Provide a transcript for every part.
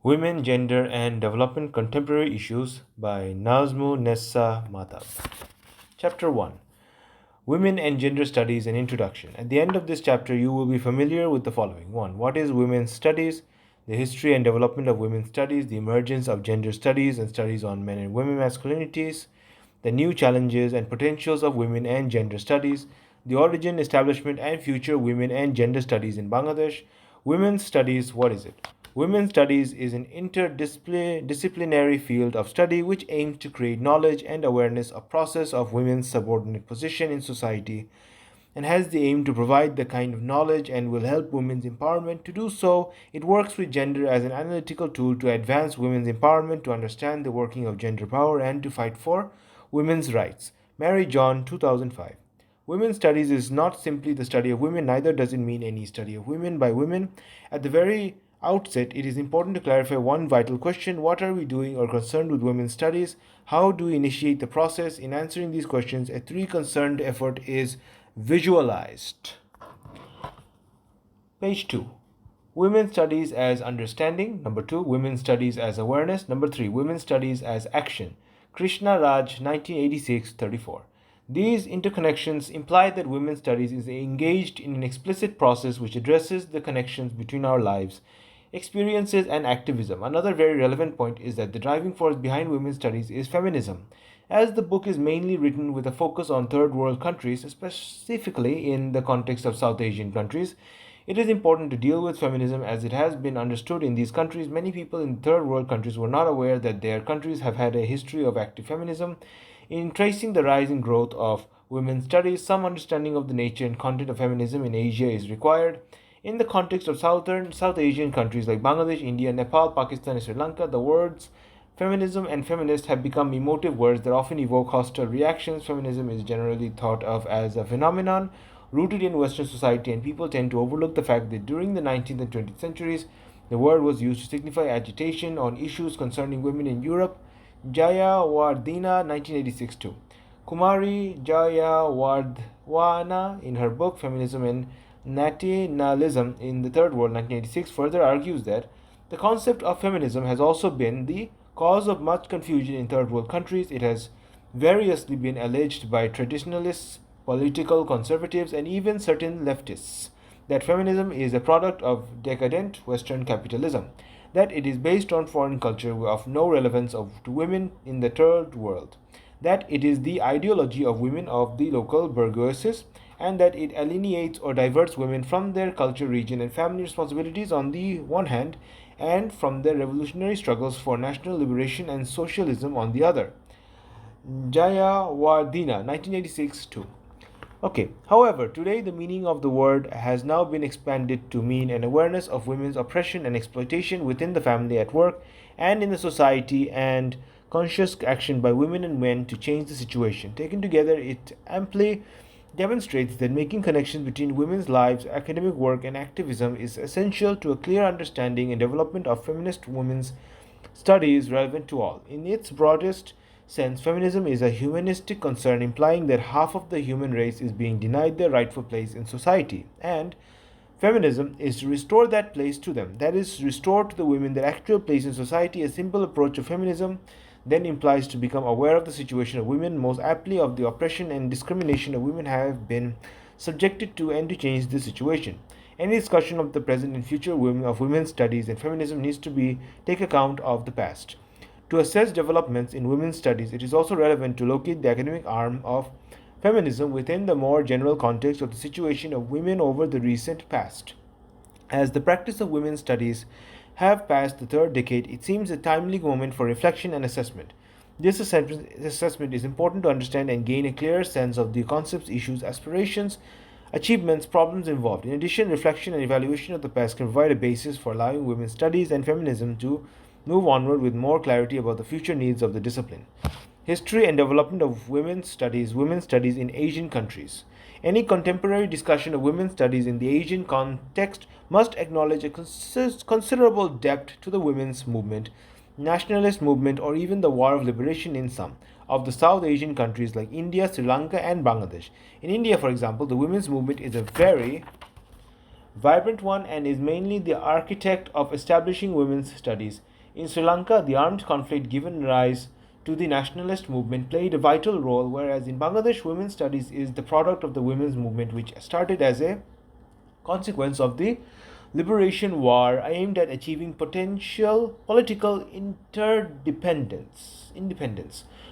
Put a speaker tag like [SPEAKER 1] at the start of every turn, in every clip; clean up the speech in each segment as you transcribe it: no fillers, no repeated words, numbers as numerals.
[SPEAKER 1] Women, Gender and Development Contemporary Issues by Nazmunnessa Mahtab. Chapter 1, Women and Gender Studies, an Introduction. At the end of this chapter, you will be familiar with the following. 1. What is women's studies? The history and development of women's studies, the emergence of gender studies and studies on men and women masculinities, the new challenges and potentials of women and gender studies, the origin, establishment, and future women and gender studies in Bangladesh. Women's studies, what is it? Women's studies is an interdisciplinary field of study which aims to create knowledge and awareness of process of women's subordinate position in society and has the aim to provide the kind of knowledge and will help women's empowerment. To do so, it works with gender as an analytical tool to advance women's empowerment, to understand the working of gender power, and to fight for women's rights. Mary John, 2005. Women's studies is not simply the study of women, neither does it mean any study of women by women. At the very outset, it is important to clarify one vital question: what are we doing or concerned with women's studies? How do we initiate the process? In answering these questions, a three concerned effort is visualized. Page 2. Women's studies as understanding. Number 2. Women's studies as awareness. Number 3. Women's studies as action. Krishna Raj, 1986-34. These interconnections imply that women's studies is engaged in an explicit process which addresses the connections between our lives, experiences, and activism. Another very relevant point is that the driving force behind women's studies is feminism. As the book is mainly written with a focus on third world countries, specifically in the context of South Asian countries, it is important to deal with feminism as it has been understood in these countries. Many people in third world countries were not aware that their countries have had a history of active feminism. In tracing the rise and growth of women's studies, some understanding of the nature and content of feminism in Asia is required. In the context of South Asian countries like Bangladesh, India, Nepal, Pakistan, and Sri Lanka, the words feminism and feminist have become emotive words that often evoke hostile reactions. Feminism is generally thought of as a phenomenon rooted in Western society, and people tend to overlook the fact that during the 19th and 20th centuries, the word was used to signify agitation on issues concerning women in Europe. Jayawardena, 1986 too. Kumari Jayawardena, in her book Feminism and Nationalism in the Third World, 1986, further argues that the concept of feminism has also been the cause of much confusion in third world countries. It has variously been alleged by traditionalists, political conservatives, and even certain leftists that feminism is a product of decadent Western capitalism, that it is based on foreign culture of no relevance to women in the third world, that it is the ideology of women of the local bourgeoisie, and that it alienates or diverts women from their culture, region, and family responsibilities on the one hand, and from their revolutionary struggles for national liberation and socialism on the other. Jayawardena, 1986 2. Okay, however, today the meaning of the word has now been expanded to mean an awareness of women's oppression and exploitation within the family, at work, and in the society, and conscious action by women and men to change the situation. Taken together, it amply demonstrates that making connections between women's lives, academic work, and activism is essential to a clear understanding and development of feminist women's studies relevant to all. In its broadest sense, feminism is a humanistic concern implying that half of the human race is being denied their rightful place in society, and feminism is to restore that place to them. That is, restore to the women their actual place in society. A simple approach of feminism then implies to become aware of the situation of women, most aptly of the oppression and discrimination of women have been subjected to, and to change the situation. Any discussion of the present and future of women's studies and feminism needs to take account of the past. To assess developments in women's studies, it is also relevant to locate the academic arm of feminism within the more general context of the situation of women over the recent past. As the practice of women's studies have passed the third decade, it seems a timely moment for reflection and assessment. This assessment is important to understand and gain a clearer sense of the concepts, issues, aspirations, achievements, problems involved. In addition, reflection and evaluation of the past can provide a basis for allowing women's studies and feminism to move onward with more clarity about the future needs of the discipline. History and development of women's studies in Asian countries. Any contemporary discussion of women's studies in the Asian context must acknowledge a considerable depth to the women's movement, nationalist movement, or even the war of liberation in some of the South Asian countries like India, Sri Lanka, and Bangladesh. In India, for example, the women's movement is a very vibrant one and is mainly the architect of establishing women's studies. In Sri Lanka, the armed conflict given rise to the nationalist movement played a vital role, whereas in Bangladesh, women's studies is the product of the women's movement, which started as a consequence of the liberation war aimed at achieving potential political independence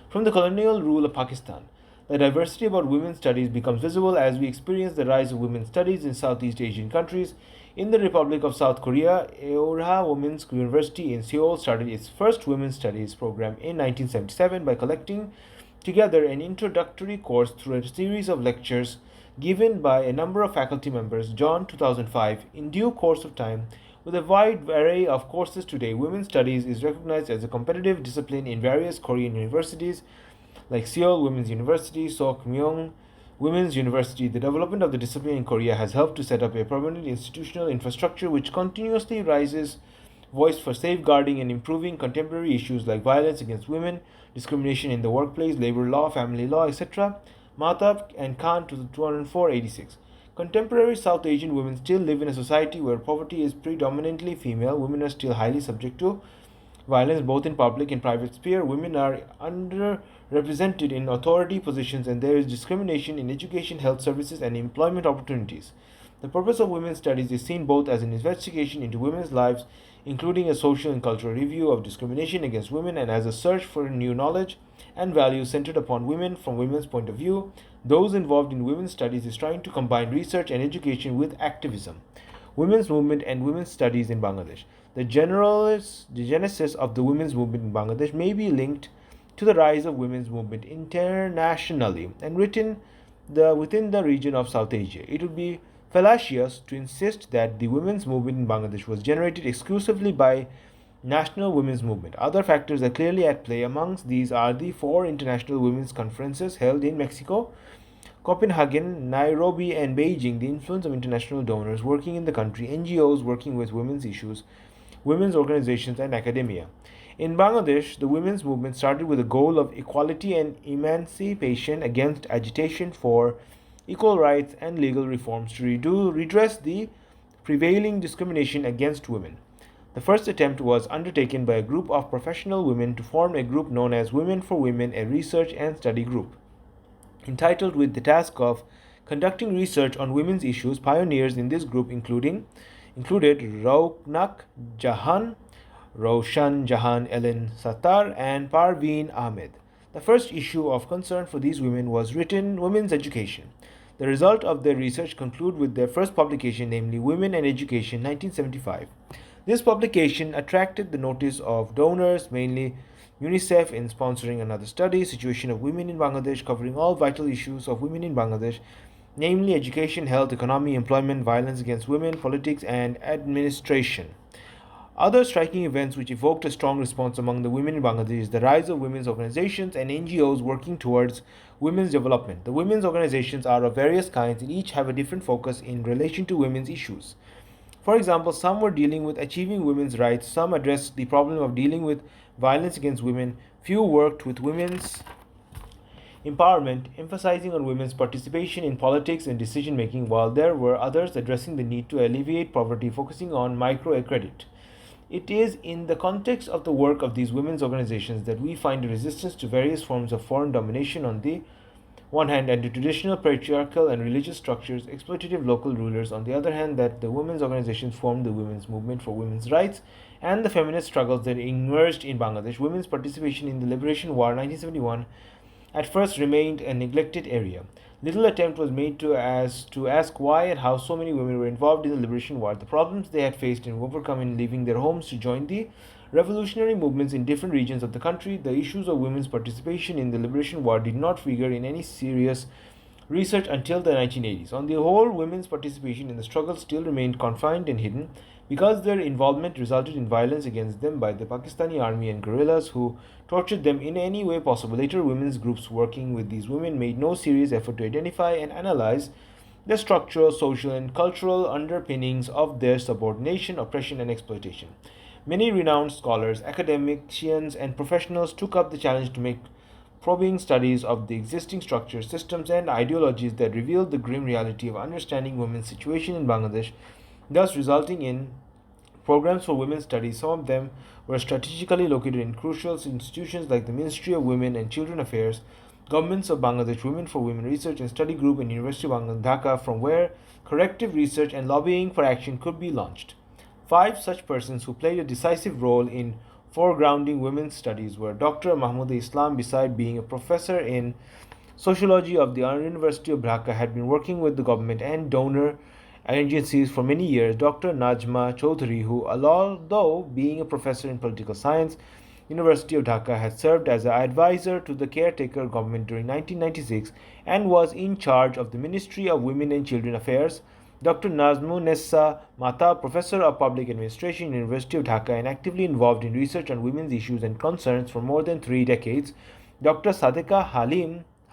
[SPEAKER 1] from the colonial rule of Pakistan. The diversity about women's studies becomes visible as we experience the rise of women's studies in Southeast Asian countries. In the Republic of South Korea, Eora Women's University in Seoul started its first women's studies program in 1977 by collecting together an introductory course through a series of lectures given by a number of faculty members. John 2005. In due course of time, with a wide array of courses today, women's studies is recognized as a competitive discipline in various Korean universities like Seoul Women's University, Seokmyung Women's University. The development of the discipline in Korea has helped to set up a permanent institutional infrastructure which continuously raises voice for safeguarding and improving contemporary issues like violence against women, discrimination in the workplace, labor law, family law, etc. Mahtab and Khan to 204-86. Contemporary South Asian women still live in a society where poverty is predominantly female. Women are still highly subject to violence both in public and private sphere. Women are underrepresented in authority positions and there is discrimination in education, health services and employment opportunities. The purpose of women's studies is seen both as an investigation into women's lives, including a social and cultural review of discrimination against women, and as a search for new knowledge and values centered upon women from women's point of view. Those involved in women's studies is trying to combine research and education with activism. Women's movement and women's studies in Bangladesh. The genesis of the women's movement in Bangladesh may be linked to the rise of women's movement internationally and within the region of South Asia. It would be fallacious to insist that the women's movement in Bangladesh was generated exclusively by national women's movement. Other factors are clearly at play. Amongst these are the 4 international women's conferences held in Mexico, Copenhagen, Nairobi, and Beijing, the influence of international donors working in the country, NGOs working with women's issues, women's organizations, and academia. In Bangladesh, the women's movement started with a goal of equality and emancipation against agitation for equal rights and legal reforms to redress the prevailing discrimination against women. The first attempt was undertaken by a group of professional women to form a group known as Women for Women, a research and study group. Entitled with the task of conducting research on women's issues, pioneers in this group included Raunak Jahan, Roshan Jahan Ellen Sattar, and Parveen Ahmed. The first issue of concern for these women was written Women's Education. The result of their research concluded with their first publication, namely Women and Education, 1975. This publication attracted the notice of donors, mainly UNICEF, in sponsoring another study, Situation of Women in Bangladesh, covering all vital issues of women in Bangladesh, namely education, health, economy, employment, violence against women, politics, and administration. Other striking events which evoked a strong response among the women in Bangladesh is the rise of women's organizations and NGOs working towards women's development. The women's organizations are of various kinds and each have a different focus in relation to women's issues. For example, some were dealing with achieving women's rights, some addressed the problem of dealing with violence against women, few worked with women's empowerment, emphasizing on women's participation in politics and decision making, while there were others addressing the need to alleviate poverty, focusing on microcredit. It is in the context of the work of these women's organizations that we find a resistance to various forms of foreign domination on the one hand, and to traditional patriarchal and religious structures, exploitative local rulers on the other hand, that the women's organizations formed the women's movement for women's rights and the feminist struggles that emerged in Bangladesh. Women's participation in the Liberation War 1971 at first remained a neglected area. Little attempt was made to ask why and how so many women were involved in the Liberation War, the problems they had faced and overcome in leaving their homes to join the revolutionary movements in different regions of the country. The issues of women's participation in the Liberation War did not figure in any serious research until the 1980s. On the whole, women's participation in the struggle still remained confined and hidden because their involvement resulted in violence against them by the Pakistani army and guerrillas who tortured them in any way possible. Later, women's groups working with these women made no serious effort to identify and analyze the structural, social, and cultural underpinnings of their subordination, oppression, and exploitation. Many renowned scholars, academicians, and professionals took up the challenge to make probing studies of the existing structures, systems, and ideologies that revealed the grim reality of understanding women's situation in Bangladesh, thus resulting in programs for women's studies. Some of them were strategically located in crucial institutions like the Ministry of Women and Children Affairs, Governments of Bangladesh, Women for Women Research and Study Group, and University of Bangladesh, Dhaka, from where corrective research and lobbying for action could be launched. 5 such persons who played a decisive role in foregrounding women's studies were Dr. Mahmoud Islam, beside being a professor in sociology of the University of Dhaka, had been working with the government and donor agencies for many years. Dr. Najma Chaudhary, who, although being a professor in political science, University of Dhaka, had served as an advisor to the caretaker government during 1996 and was in charge of the Ministry of Women and Children Affairs. Dr. Nazmunnessa Mahtab, professor of public administration, University of Dhaka, and actively involved in research on women's issues and concerns for more than 3 decades. Dr. Sadeka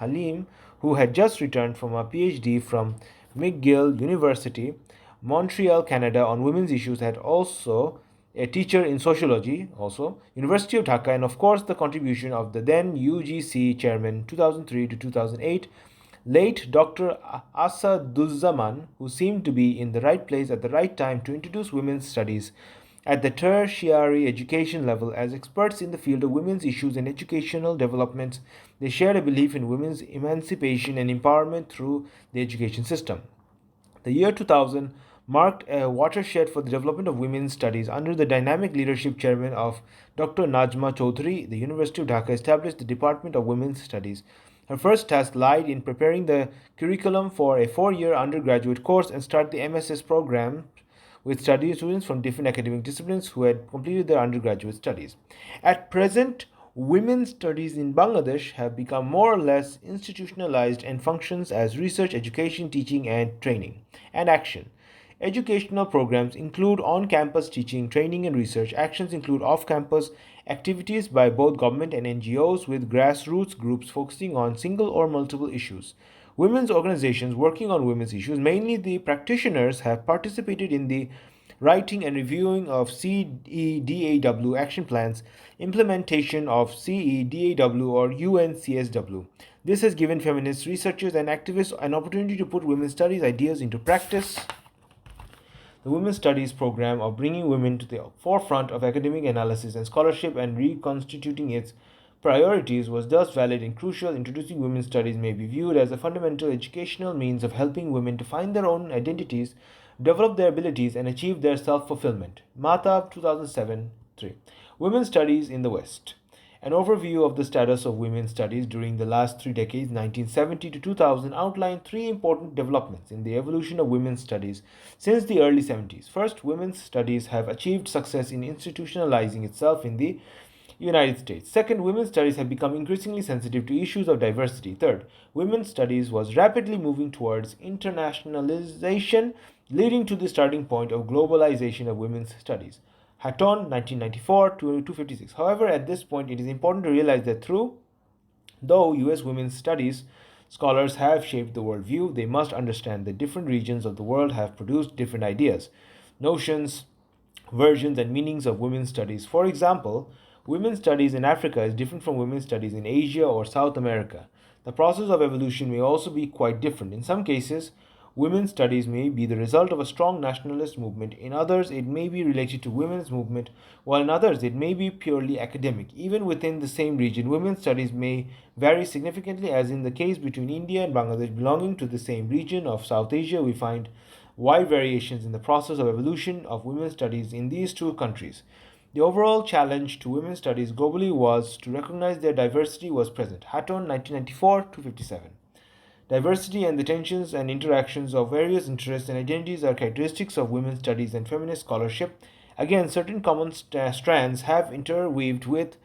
[SPEAKER 1] Halim, who had just returned from a PhD from McGill University, Montreal, Canada, on women's issues, had also a teacher in sociology, also University of Dhaka, and of course the contribution of the then UGC chairman 2003 to 2008, late Dr. Asaduzzaman, who seemed to be in the right place at the right time to introduce women's studies at the tertiary education level. As experts in the field of women's issues and educational developments, they shared a belief in women's emancipation and empowerment through the education system. The year 2000 marked a watershed for the development of women's studies. Under the dynamic leadership chairman of Dr. Najma Chaudhary, the University of Dhaka established the Department of Women's Studies. Her first task lied in preparing the curriculum for a 4-year undergraduate course and start the MSS program with study students from different academic disciplines who had completed their undergraduate studies. At present, women's studies in Bangladesh have become more or less institutionalized and functions as research, education, teaching, and training and action. Educational programs include on-campus teaching, training, and research. Actions include off-campus activities by both government and NGOs with grassroots groups focusing on single or multiple issues. Women's organizations working on women's issues, mainly the practitioners, have participated in the writing and reviewing of CEDAW action plans, implementation of CEDAW or UNCSW. This has given feminist researchers and activists an opportunity to put women's studies ideas into practice. The Women's Studies program of bringing women to the forefront of academic analysis and scholarship and reconstituting its priorities was thus valid and crucial. Introducing women's studies may be viewed as a fundamental educational means of helping women to find their own identities, develop their abilities, and achieve their self-fulfillment. Mahtab, 2007-3. Women's Studies in the West. An overview of the status of women's studies during the last 3 decades, 1970 to 2000, outlined 3 important developments in the evolution of women's studies since the early 70s. First, women's studies have achieved success in institutionalizing itself in the United States. Second, women's studies have become increasingly sensitive to issues of diversity. Third, women's studies was rapidly moving towards internationalization, leading to the starting point of globalization of women's studies. Hatton, 1994 to 256. However, at this point, it is important to realize that though U.S. women's studies scholars have shaped the worldview, they must understand that different regions of the world have produced different ideas, notions, versions, and meanings of women's studies. For example, women's studies in Africa is different from women's studies in Asia or South America. The process of evolution may also be quite different. In some cases, women's studies may be the result of a strong nationalist movement. In others, it may be related to women's movement, while in others, it may be purely academic. Even within the same region, women's studies may vary significantly, as in the case between India and Bangladesh belonging to the same region of South Asia. We find wide variations in the process of evolution of women's studies in these 2 countries. The overall challenge to women's studies globally was to recognize their diversity was present. Hatton, 1994-57. Diversity and the tensions and interactions of various interests and identities are characteristics of women's studies and feminist scholarship. Again, certain common strands have interweaved with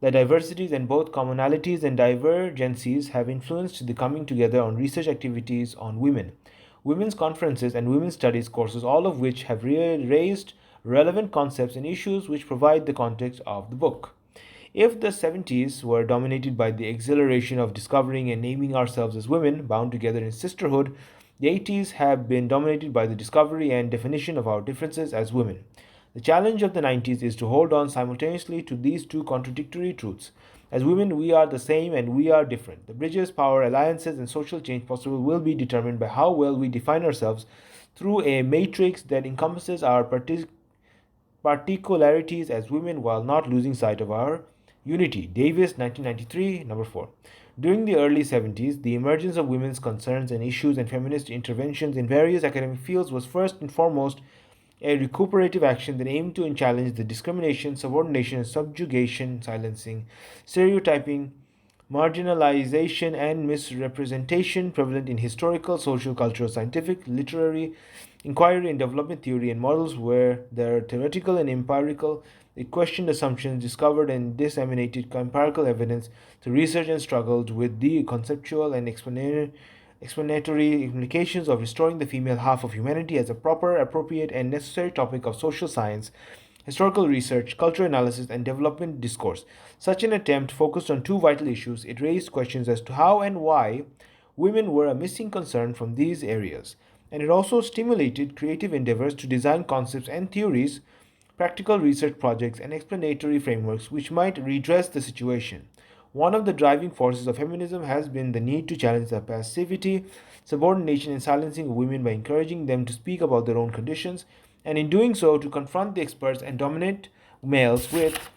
[SPEAKER 1] the diversities, and both commonalities and divergencies have influenced the coming together on research activities on women, women's conferences, and women's studies courses, all of which have raised relevant concepts and issues which provide the context of the book. If the 70s were dominated by the exhilaration of discovering and naming ourselves as women, bound together in sisterhood, the 80s have been dominated by the discovery and definition of our differences as women. The challenge of the 90s is to hold on simultaneously to these 2 contradictory truths. As women, we are the same and we are different. The bridges, power, alliances, and social change possible will be determined by how well we define ourselves through a matrix that encompasses our particularities as women while not losing sight of our unity. Davis, 1993, number 4. During the early 70s, the emergence of women's concerns and issues and feminist interventions in various academic fields was first and foremost a recuperative action that aimed to challenge the discrimination, subordination, subjugation, silencing, stereotyping, marginalization, and misrepresentation prevalent in historical, social, cultural, scientific, literary, inquiry and development theory and models where they're theoretical and empirical. It questioned assumptions, discovered and disseminated empirical evidence through research, and struggled with the conceptual and explanatory implications of restoring the female half of humanity as a proper, appropriate, and necessary topic of social science, historical research, cultural analysis, and development discourse. Such an attempt focused on two vital issues. It raised questions as to how and why women were a missing concern from these areas, and it also stimulated creative endeavors to design concepts and theories, practical research projects, and explanatory frameworks which might redress the situation. One of the driving forces of feminism has been the need to challenge the passivity, subordination, and silencing of women by encouraging them to speak about their own conditions, and in doing so, to confront the experts and dominant males with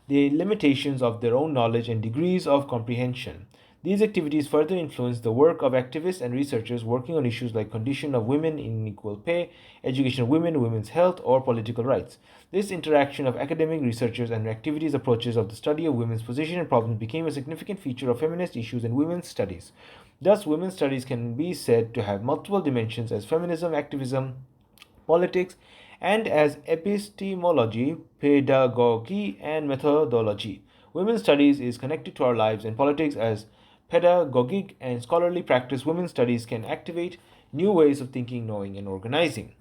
[SPEAKER 1] the limitations of their own knowledge and degrees of comprehension. These activities further influence the work of activists and researchers working on issues like condition of women in equal pay, education of women, women's health, or political rights. This interaction of academic researchers and activities approaches of the study of women's position and problems became a significant feature of feminist issues in women's studies. Thus, women's studies can be said to have multiple dimensions as feminism, activism, politics, and as epistemology, pedagogy, and methodology. Women's studies is connected to our lives and politics as pedagogic and scholarly practice. Women's studies can activate new ways of thinking, knowing, and organizing.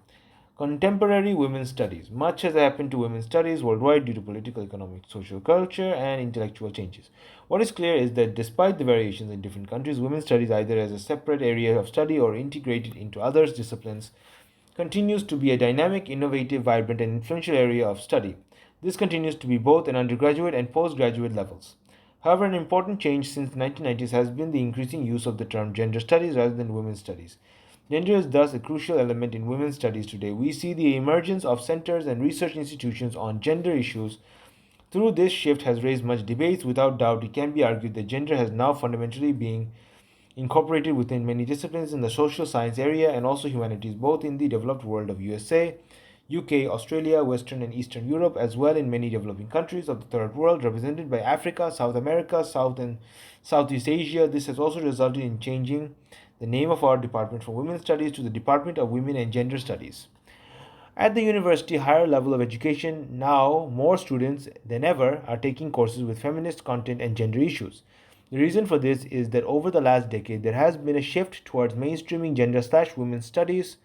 [SPEAKER 1] Contemporary women's studies. Much has happened to women's studies worldwide due to political, economic, social, culture, and intellectual changes. What is clear is that despite the variations in different countries, women's studies, either as a separate area of study or integrated into other disciplines, continues to be a dynamic, innovative, vibrant, and influential area of study. This continues to be both at undergraduate and postgraduate levels. However, an important change since the 1990s has been the increasing use of the term gender studies rather than women's studies. Gender is thus a crucial element in women's studies today. We see the emergence of centers and research institutions on gender issues. Through this shift has raised much debate. Without doubt, it can be argued that gender has now fundamentally been incorporated within many disciplines in the social science area and also humanities, both in the developed world of USA, UK, Australia, Western and Eastern Europe, as well in many developing countries of the third world, represented by Africa, South America, South and Southeast Asia. This has also resulted in changing the name of our Department from Women's Studies to the Department of Women and Gender Studies. At the university higher level of education, now more students than ever are taking courses with feminist content and gender issues. The reason for this is that over the last decade, there has been a shift towards mainstreaming gender/women's studies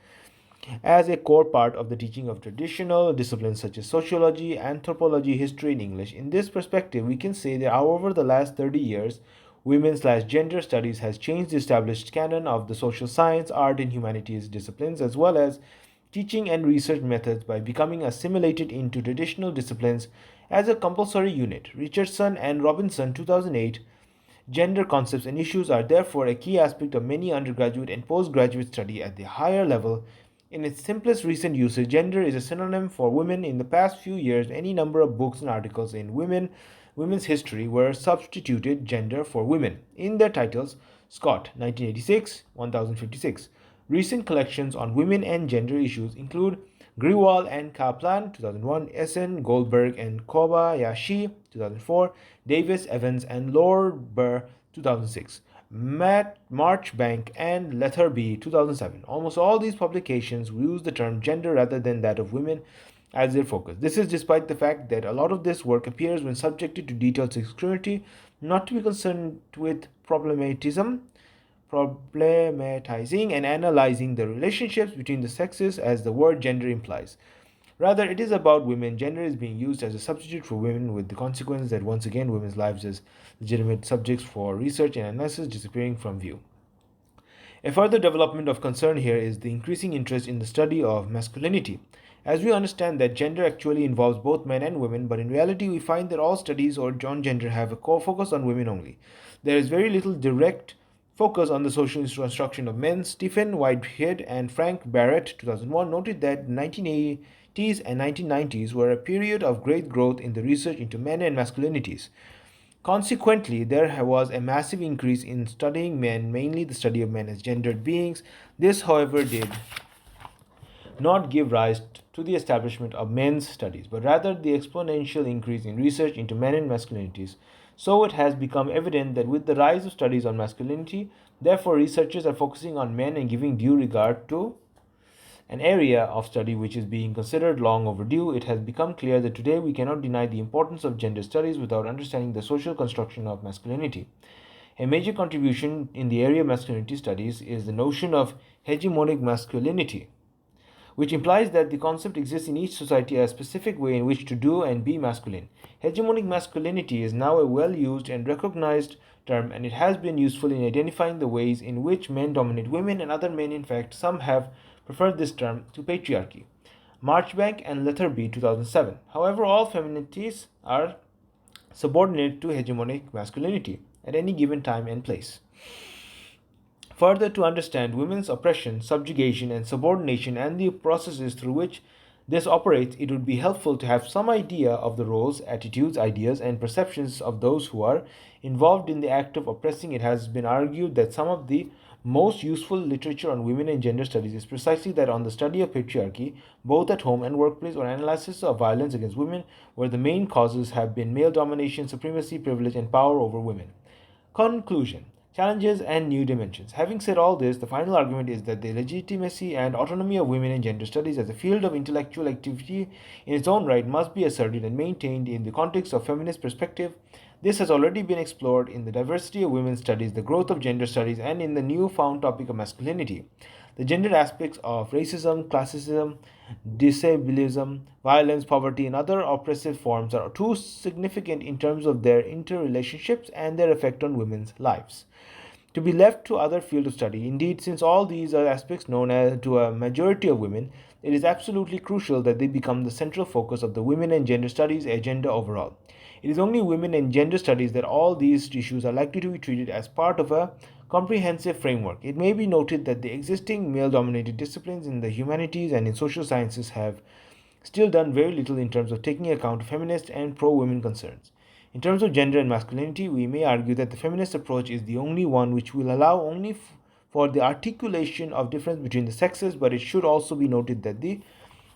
[SPEAKER 1] as a core part of the teaching of traditional disciplines such as sociology, anthropology, history, and English. In this perspective, we can say that over the last 30 years, women/gender studies has changed the established canon of the social science, art, and humanities disciplines, as well as teaching and research methods by becoming assimilated into traditional disciplines as a compulsory unit. Richardson and Robinson, 2008. Gender concepts and issues are therefore a key aspect of many undergraduate and postgraduate study at the higher level. In its simplest recent usage, gender is a synonym for women. In the past few years, any number of books and articles in women's history were substituted gender for women in their titles. Scott, 1986, 1056. Recent collections on women and gender issues include Grewal and Kaplan, 2001, Essen, Goldberg and Kobayashi, 2004, Davis, Evans, and Lorber, 2006, Marchbank and Letherby, 2007. Almost all these publications use the term gender rather than that of women as their focus. This is despite the fact that a lot of this work appears when subjected to detailed scrutiny, not to be concerned with problematizing and analyzing the relationships between the sexes as the word gender implies. Rather, it is about women. Gender is being used as a substitute for women, with the consequence that once again women's lives as legitimate subjects for research and analysis disappearing from view. A further development of concern here is the increasing interest in the study of masculinity. As we understand that gender actually involves both men and women, but in reality we find that all studies on gender have a core focus on women only. There is very little direct focus on the social instruction of men. Stephen Whitehead and Frank Barrett, 2001, noted that in 1980 1980s and 1990s were a period of great growth in the research into men and masculinities. Consequently, there was a massive increase in studying men, mainly the study of men as gendered beings. This, however, did not give rise to the establishment of men's studies, but rather the exponential increase in research into men and masculinities. So it has become evident that with the rise of studies on masculinity, therefore researchers are focusing on men and giving due regard to an area of study which is being considered long overdue. It has become clear that today we cannot deny the importance of gender studies without understanding the social construction of masculinity. A major contribution in the area of masculinity studies is the notion of hegemonic masculinity, which implies that the concept exists in each society as a specific way in which to do and be masculine. Hegemonic masculinity is now a well used and recognized term, and it has been useful in identifying the ways in which men dominate women and other men. In fact, some have preferred this term to patriarchy. Marchbank and Letherby, 2007. However, all feminities are subordinate to hegemonic masculinity at any given time and place. Further, to understand women's oppression, subjugation, and subordination and the processes through which this operates, it would be helpful to have some idea of the roles, attitudes, ideas, and perceptions of those who are involved in the act of oppressing. It has been argued that some of the most useful literature on women and gender studies is precisely that on the study of patriarchy, both at home and workplace, or analysis of violence against women, where the main causes have been male domination, supremacy, privilege, and power over women. Conclusion: challenges and new dimensions. Having said all this, the final argument is that the legitimacy and autonomy of women and gender studies as a field of intellectual activity in its own right must be asserted and maintained in the context of feminist perspective. This has already been explored in the diversity of women's studies, the growth of gender studies, and in the new-found topic of masculinity. The gendered aspects of racism, classism, disabilism, violence, poverty, and other oppressive forms are too significant in terms of their interrelationships and their effect on women's lives to be left to other fields of study. Indeed, since all these are aspects known to a majority of women, it is absolutely crucial that they become the central focus of the women and gender studies agenda overall. It is only women and gender studies that all these issues are likely to be treated as part of a comprehensive framework. It may be noted that the existing male-dominated disciplines in the humanities and in social sciences have still done very little in terms of taking account of feminist and pro-women concerns. In terms of gender and masculinity, we may argue that the feminist approach is the only one which will allow only for the articulation of difference between the sexes, but it should also be noted that the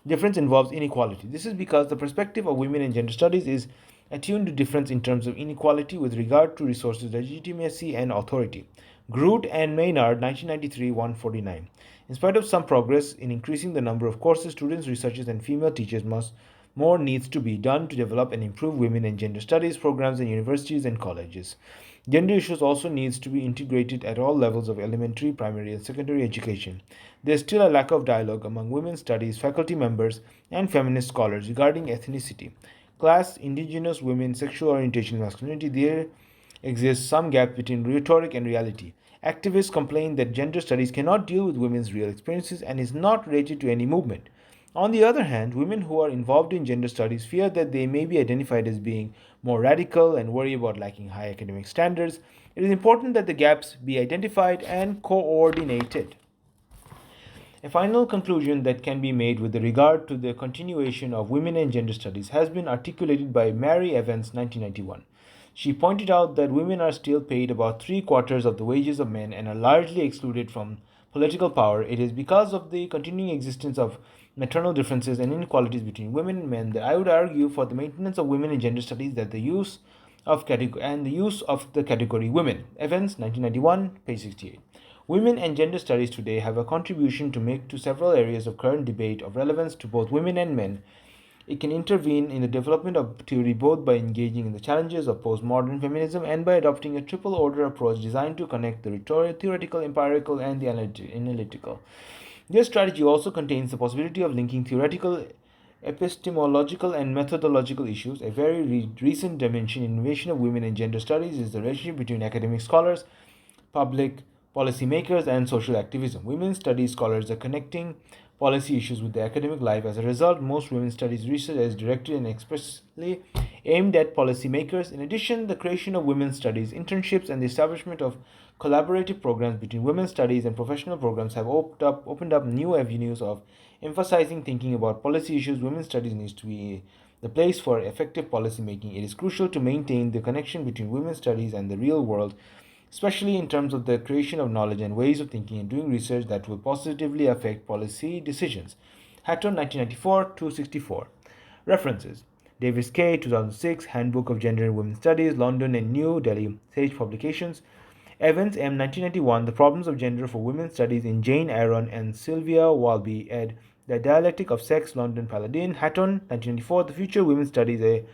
[SPEAKER 1] difference involves inequality. This is because the perspective of women and gender studies is attuned to difference in terms of inequality with regard to resources, legitimacy, and authority. Groot and Maynard, 1993, 149. In spite of some progress in increasing the number of courses, students, researchers, and female teachers more needs to be done to develop and improve women and gender studies programs in universities and colleges. Gender issues also needs to be integrated at all levels of elementary, primary, and secondary education. There is still a lack of dialogue among women's studies faculty members and feminist scholars regarding ethnicity, class, indigenous women, sexual orientation, masculinity. There exists some gap between rhetoric and reality. Activists complain that gender studies cannot deal with women's real experiences and is not related to any movement. On the other hand, women who are involved in gender studies fear that they may be identified as being more radical and worry about lacking high academic standards. It is important that the gaps be identified and coordinated. A final conclusion that can be made with regard to the continuation of women and gender studies has been articulated by Mary Evans, 1991. She pointed out that women are still paid about three-quarters of the wages of men and are largely excluded from political power. It is because of the continuing existence of maternal differences and inequalities between women and men that I would argue for the maintenance of women in gender studies that the use of the category women. Evans, 1991, page 68. Women and gender studies today have a contribution to make to several areas of current debate of relevance to both women and men. It can intervene in the development of theory both by engaging in the challenges of postmodern feminism and by adopting a triple order approach designed to connect the theoretical, empirical, and the analytical. This strategy also contains the possibility of linking theoretical, epistemological, and methodological issues. A very recent dimension in innovation of women and gender studies is the relationship between academic scholars, public policymakers, and social activism. Women's studies scholars are connecting policy issues with the academic life. As a result, most women's studies research is directed and expressly aimed at policymakers. In addition, the creation of women's studies internships and the establishment of collaborative programs between women's studies and professional programs have opened up new avenues of emphasizing thinking about policy issues. Women's studies needs to be the place for effective policy making. It is crucial to maintain the connection between women's studies and the real world, especially in terms of the creation of knowledge and ways of thinking and doing research that will positively affect policy decisions. Hatton, 1994, 264. References: Davis K., 2006, Handbook of Gender and Women's Studies, London and New Delhi, Sage Publications. Evans, M., 1991, The Problems of Gender for Women's Studies in Jane Aaron and Sylvia Walby, ed. The Dialectic of Sex, London, Paladin. Hatton, 1994, The Future Women's Studies, a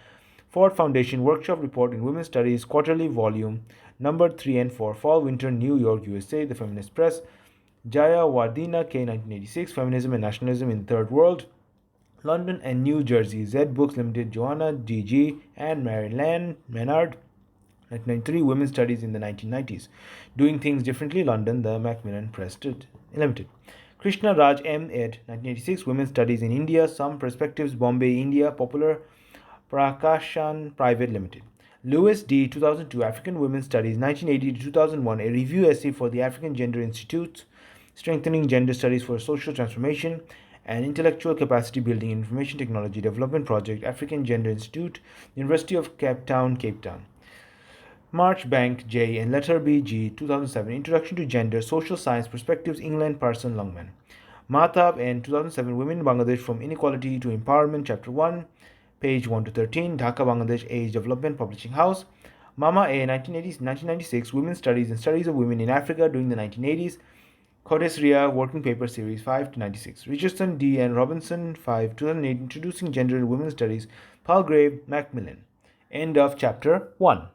[SPEAKER 1] Ford Foundation Workshop Report in Women's Studies, Quarterly Volume, numbered 3 and 4, Fall Winter, New York, USA, The Feminist Press. Jaya Wardina K., 1986, Feminism and Nationalism in the Third World, London and New Jersey, Z Books Limited, Joanna D.G. and Marilyn Menard, 1993, Women's Studies in the 1990s, Doing Things Differently, London, The Macmillan Press Limited. Krishna Raj M. ed. 1986, Women's Studies in India, Some Perspectives, Bombay, India, Popular Prakashan Private Limited. Lewis D. 2002, African Women's Studies, 1980 to 2001, a review essay for the African Gender Institute, Strengthening Gender Studies for Social Transformation and Intellectual Capacity Building in Information Technology Development Project, African Gender Institute, University of Cape Town, Cape Town. Marchbank J. and Letter B. G. 2007, Introduction to Gender, Social Science Perspectives, England, Parson Longman. Mahtab N. 2007, Women in Bangladesh from Inequality to Empowerment, Chapter 1, page 1 to 13, Dhaka, Bangladesh, Age Development Publishing House. Mama A. 1996, Women's Studies and Studies of Women in Africa during the 1980s, Codesria, Working Paper Series 5 to 96. Richardson D. and Robinson 5, 2008, Introducing Gender in Women's Studies, Palgrave, Macmillan. End of Chapter 1.